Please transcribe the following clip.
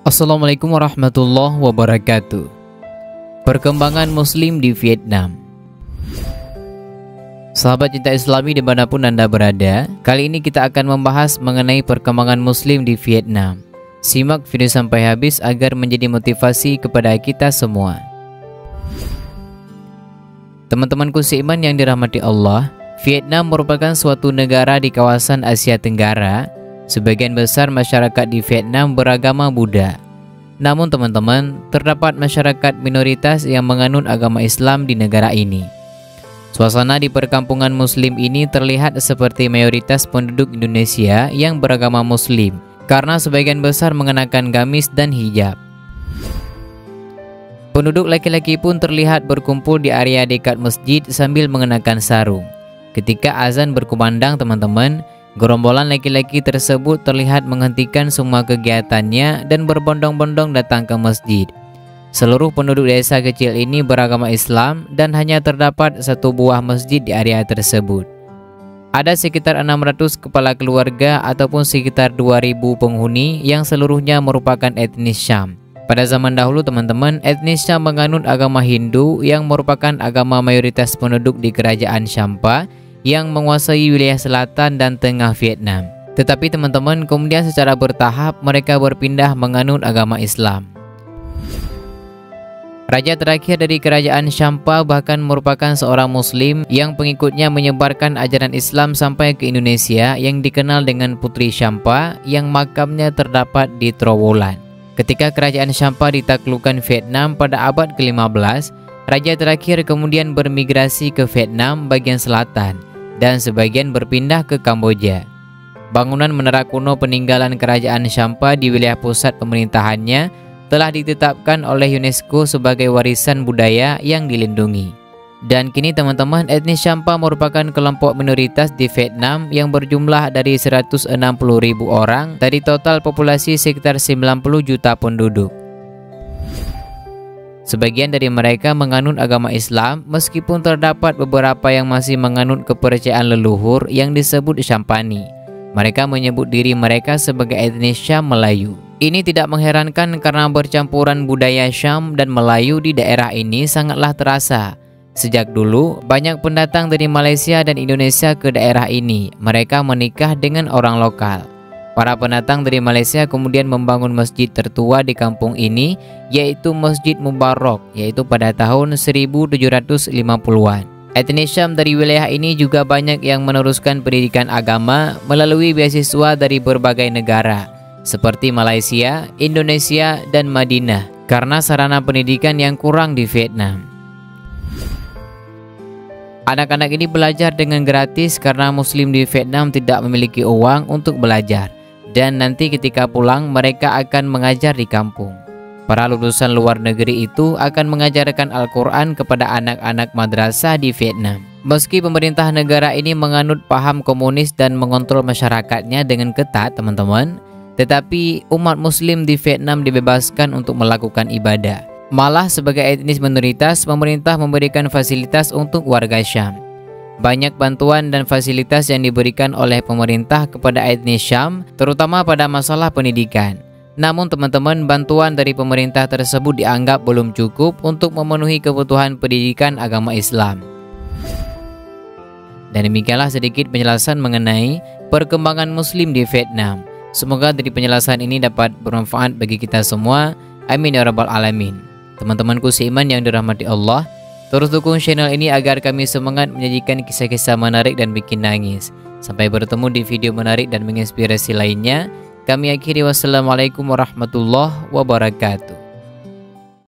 Assalamualaikum warahmatullahi wabarakatuh. Perkembangan Muslim di Vietnam. Sahabat cinta Islami dimanapun Anda berada, kali ini kita akan membahas mengenai perkembangan Muslim di Vietnam. Simak video sampai habis agar menjadi motivasi kepada kita semua. Teman-temanku seiman yang dirahmati Allah, Vietnam merupakan suatu negara di kawasan Asia Tenggara. Sebagian besar masyarakat di Vietnam beragama Buddha. Namun teman-teman, terdapat masyarakat minoritas yang menganut agama Islam di negara ini. Suasana di perkampungan Muslim ini terlihat seperti mayoritas penduduk Indonesia yang beragama Muslim, karena sebagian besar mengenakan gamis dan hijab. Penduduk laki-laki pun terlihat berkumpul di area dekat masjid sambil mengenakan sarung. Ketika azan berkumandang teman-teman, gerombolan laki-laki tersebut terlihat menghentikan semua kegiatannya dan berbondong-bondong datang ke masjid. Seluruh penduduk desa kecil ini beragama Islam dan hanya terdapat satu buah masjid di area tersebut. Ada sekitar 600 kepala keluarga ataupun sekitar 2000 penghuni yang seluruhnya merupakan etnis Syam. Pada zaman dahulu teman-teman, etnis Syam menganut agama Hindu yang merupakan agama mayoritas penduduk di kerajaan Champa yang menguasai wilayah selatan dan tengah Vietnam. Tetapi teman-teman, kemudian secara bertahap mereka berpindah menganut agama Islam. Raja terakhir dari kerajaan Champa bahkan merupakan seorang Muslim yang pengikutnya menyebarkan ajaran Islam sampai ke Indonesia yang dikenal dengan Putri Champa yang makamnya terdapat di Trowulan. Ketika kerajaan Champa ditaklukkan Vietnam pada abad ke-15, raja terakhir kemudian bermigrasi ke Vietnam bagian selatan dan sebagian berpindah ke Kamboja. Bangunan menara kuno peninggalan kerajaan Champa di wilayah pusat pemerintahannya telah ditetapkan oleh UNESCO sebagai warisan budaya yang dilindungi. Dan kini teman-teman, etnis Champa merupakan kelompok minoritas di Vietnam yang berjumlah dari 160.000 orang dari total populasi sekitar 90 juta penduduk. Sebagian dari mereka menganut agama Islam, meskipun terdapat beberapa yang masih menganut kepercayaan leluhur yang disebut Champani. Mereka menyebut diri mereka sebagai etnis Syam Melayu. Ini tidak mengherankan karena bercampuran budaya Syam dan Melayu di daerah ini sangatlah terasa. Sejak dulu, banyak pendatang dari Malaysia dan Indonesia ke daerah ini. Mereka menikah dengan orang lokal. Para pendatang dari Malaysia kemudian membangun masjid tertua di kampung ini, yaitu Masjid Mubarak, yaitu pada tahun 1750-an. Etnis Syam dari wilayah ini juga banyak yang meneruskan pendidikan agama melalui beasiswa dari berbagai negara, seperti Malaysia, Indonesia, dan Madinah, karena sarana pendidikan yang kurang di Vietnam. Anak-anak ini belajar dengan gratis karena Muslim di Vietnam tidak memiliki uang untuk belajar. Dan nanti ketika pulang mereka akan mengajar di kampung. Para lulusan luar negeri itu akan mengajarkan Al-Quran kepada anak-anak madrasah di Vietnam. Meski pemerintah negara ini menganut paham komunis dan mengontrol masyarakatnya dengan ketat teman-teman, tetapi umat Muslim di Vietnam dibebaskan untuk melakukan ibadah. Malah sebagai etnis minoritas, pemerintah memberikan fasilitas untuk warga Syam. Banyak bantuan dan fasilitas yang diberikan oleh pemerintah kepada etnis Syam, terutama pada masalah pendidikan. Namun teman-teman, bantuan dari pemerintah tersebut dianggap belum cukup untuk memenuhi kebutuhan pendidikan agama Islam. Dan demikianlah sedikit penjelasan mengenai perkembangan Muslim di Vietnam. Semoga dari penjelasan ini dapat bermanfaat bagi kita semua. Amin ya rabbal alamin. Teman-temanku seiman yang dirahmati Allah, terus dukung channel ini agar kami semangat menyajikan kisah-kisah menarik dan bikin nangis. Sampai bertemu di video menarik dan menginspirasi lainnya. Kami akhiri, wassalamualaikum warahmatullahi wabarakatuh.